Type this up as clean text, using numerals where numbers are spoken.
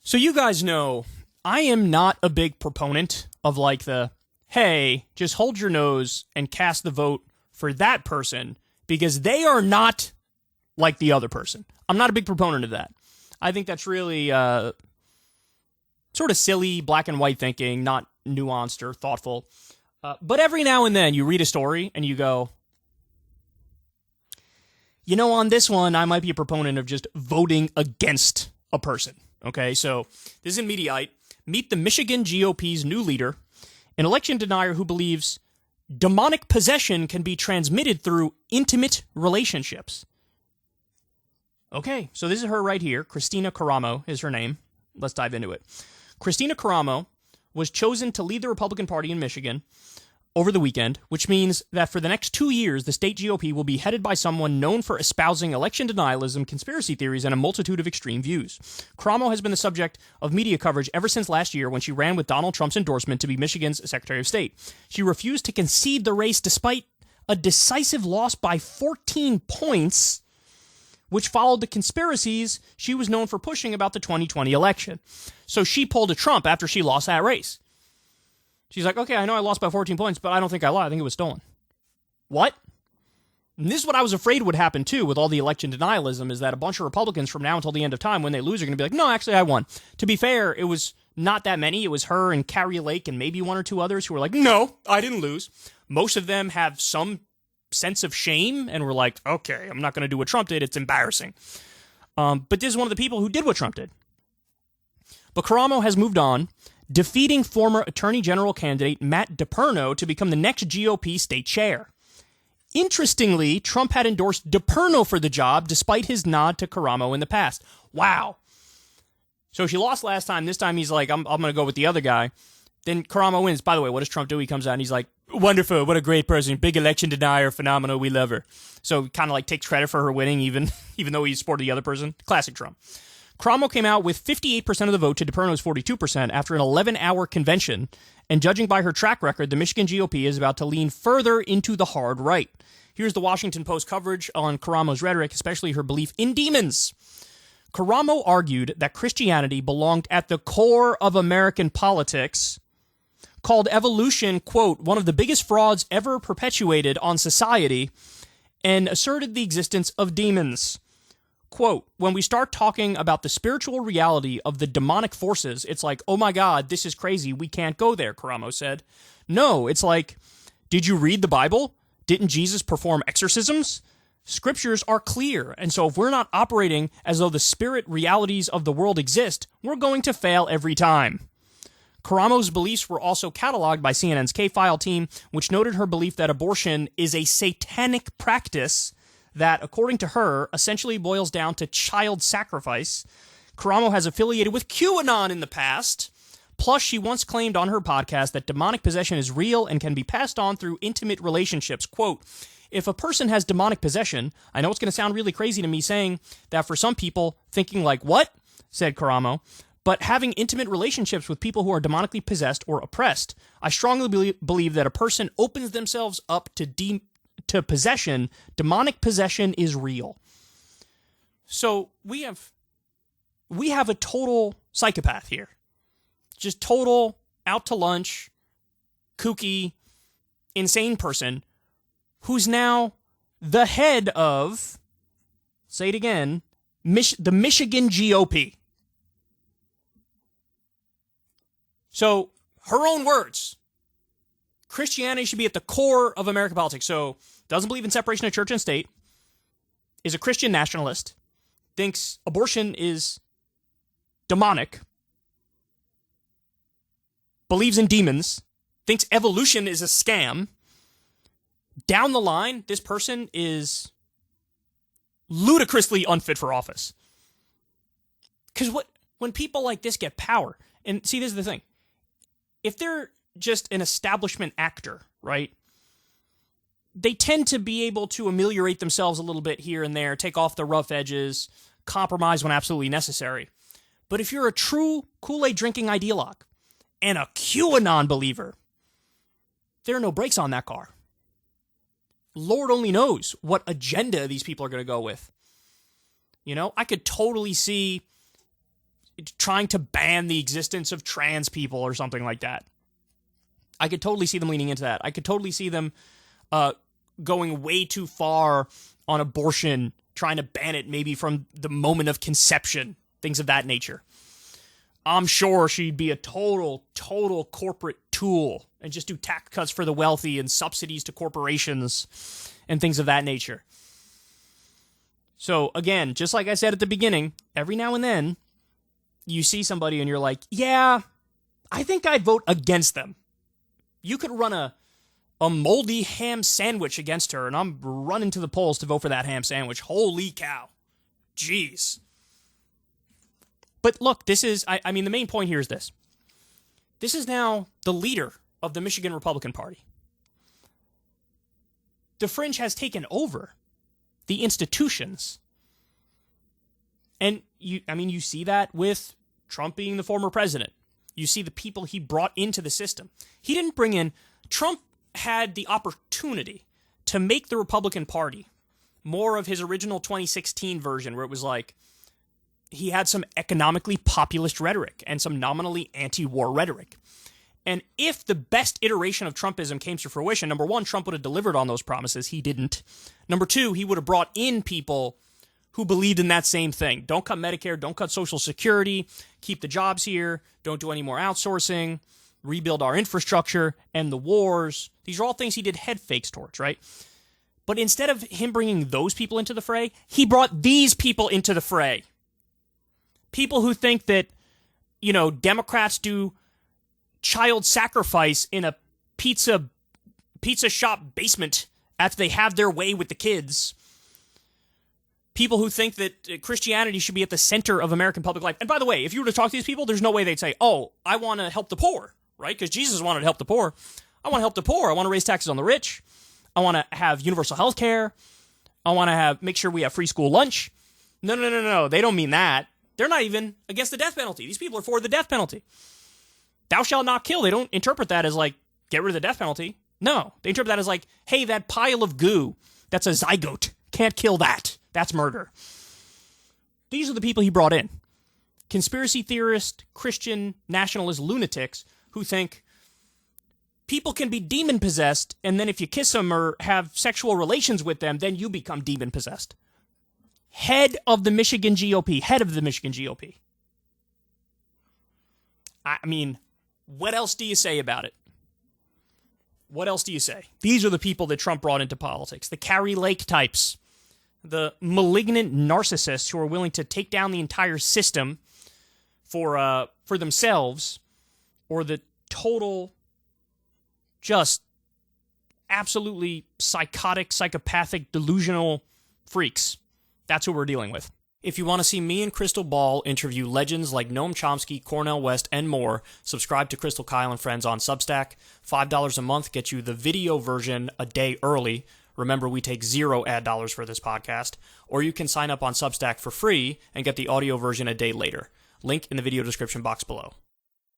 So you guys know, I am not a big proponent of like the, hey, just hold your nose and cast the vote for that person because they are not like the other person. I'm not a big proponent of that. I think that's really sort of silly black and white thinking, not nuanced or thoughtful. But every now and then you read a story and you go, you know, on this one, I might be a proponent of just voting against a person. Okay, so this is in Mediaite. Meet the Michigan GOP's new leader, an election denier who believes demonic possession can be transmitted through intimate relationships. Okay, so this is her right here. Christina Caramo is her name. Let's dive into it. Christina Caramo was chosen to lead the Republican Party in Michigan over the weekend, which means that for the next 2 years, the state GOP will be headed by someone known for espousing election denialism, conspiracy theories, and a multitude of extreme views. Caramo has been the subject of media coverage ever since last year when she ran with Donald Trump's endorsement to be Michigan's Secretary of State. She refused to concede the race despite a decisive loss by 14 points, which followed the conspiracies she was known for pushing about the 2020 election. So she pulled a Trump after she lost that race. She's like, okay, I know I lost by 14 points, but I don't think I lied. I think it was stolen. What? And this is what I was afraid would happen, too, with all the election denialism, is that a bunch of Republicans from now until the end of time, when they lose, are going to be like, no, actually, I won. To be fair, it was not that many. It was her and Carrie Lake and maybe one or two others who were like, no, I didn't lose. Most of them have some sense of shame and were like, okay, I'm not going to do what Trump did. It's embarrassing. But this is one of the people who did what Trump did. But Caramo has moved on, defeating former Attorney General candidate Matt DePerno to become the next GOP state chair. Interestingly, Trump had endorsed DePerno for the job despite his nod to Caramo in the past. Wow. So she lost last time. This time he's like, I'm going to go with the other guy. Then Caramo wins. By the way, what does Trump do? He comes out and he's like, wonderful, what a great person, big election denier, phenomenal, we love her. So kind of like takes credit for her winning even though he supported the other person. Classic Trump. Caramo came out with 58% of the vote to DePerno's 42% after an 11-hour convention, and judging by her track record, the Michigan GOP is about to lean further into the hard right. Here's the Washington Post coverage on Caramo's rhetoric, especially her belief in demons. Caramo argued that Christianity belonged at the core of American politics, called evolution, quote, one of the biggest frauds ever perpetuated on society, and asserted the existence of demons. Quote, when we start talking about the spiritual reality of the demonic forces, it's like, oh my God, this is crazy. We can't go there, Caramo said. No, it's like, did you read the Bible? Didn't Jesus perform exorcisms? Scriptures are clear, and so if we're not operating as though the spirit realities of the world exist, we're going to fail every time. Caramo's beliefs were also cataloged by CNN's K-File team, which noted her belief that abortion is a satanic practice that, according to her, essentially boils down to child sacrifice. Caramo has affiliated with QAnon in the past. Plus, she once claimed on her podcast that demonic possession is real and can be passed on through intimate relationships. Quote, if a person has demonic possession, I know it's going to sound really crazy to me saying that for some people, thinking like, what? Said Caramo. But having intimate relationships with people who are demonically possessed or oppressed, I strongly believe that a person opens themselves up to possession. Demonic possession is real. So we have a total psychopath here. Just total out to lunch, kooky, insane person who's now the head of, say it again, the Michigan GOP. So, her own words, Christianity should be at the core of American politics. So, doesn't believe in separation of church and state, is a Christian nationalist, thinks abortion is demonic, believes in demons, thinks evolution is a scam. Down the line, this person is ludicrously unfit for office. Because when people like this get power, and see, this is the thing. If they're just an establishment actor, right, they tend to be able to ameliorate themselves a little bit here and there, take off the rough edges, compromise when absolutely necessary. But if you're a true Kool-Aid drinking ideologue and a QAnon believer, there are no brakes on that car. Lord only knows what agenda these people are going to go with. You know, I could totally see trying to ban the existence of trans people or something like that. I could totally see them leaning into that. I could totally see them going way too far on abortion, trying to ban it maybe from the moment of conception, things of that nature. I'm sure she'd be a total corporate tool and just do tax cuts for the wealthy and subsidies to corporations and things of that nature. So again, just like I said at the beginning, every now and then you see somebody and you're like, yeah, I think I'd vote against them. You could run a moldy ham sandwich against her, and I'm running to the polls to vote for that ham sandwich. Holy cow. Jeez. But look, this is, I mean, the main point here is this. This is now the leader of the Michigan Republican Party. The fringe has taken over the institutions. And you see that with Trump being the former president. You see the people he brought into the system. He didn't bring in, Trump had the opportunity to make the Republican Party more of his original 2016 version, where it was like, he had some economically populist rhetoric and some nominally anti-war rhetoric. And if the best iteration of Trumpism came to fruition, number one, Trump would have delivered on those promises. He didn't. Number two, he would have brought in people who believed in that same thing. Don't cut Medicare, don't cut Social Security, keep the jobs here, don't do any more outsourcing, rebuild our infrastructure, end the wars. These are all things he did head fakes towards, right? But instead of him bringing those people into the fray, he brought these people into the fray. People who think that, Democrats do child sacrifice in a pizza shop basement after they have their way with the kids. People who think that Christianity should be at the center of American public life. And by the way, if you were to talk to these people, there's no way they'd say, oh, I want to help the poor, right? Because Jesus wanted to help the poor. I want to help the poor. I want to raise taxes on the rich. I want to have universal health care. I want to make sure we have free school lunch. No. They don't mean that. They're not even against the death penalty. These people are for the death penalty. Thou shalt not kill. They don't interpret that as like, get rid of the death penalty. No, they interpret that as like, hey, that pile of goo, that's a zygote. Can't kill that. That's murder. These are the people he brought in. Conspiracy theorists, Christian nationalist lunatics who think people can be demon-possessed, and then if you kiss them or have sexual relations with them, then you become demon-possessed. Head of the Michigan GOP. I mean, what else do you say about it? What else do you say? These are the people that Trump brought into politics. The Carrie Lake types. The malignant narcissists who are willing to take down the entire system for themselves, or the total, just absolutely psychotic, psychopathic, delusional freaks. That's who we're dealing with. If you want to see me and Crystal Ball interview legends like Noam Chomsky, Cornel West, and more, subscribe to Crystal Kyle and Friends on Substack. $5 a month gets you the video version a day early. Remember, we take 0 ad dollars for this podcast. Or you can sign up on Substack for free and get the audio version a day later. Link in the video description box below.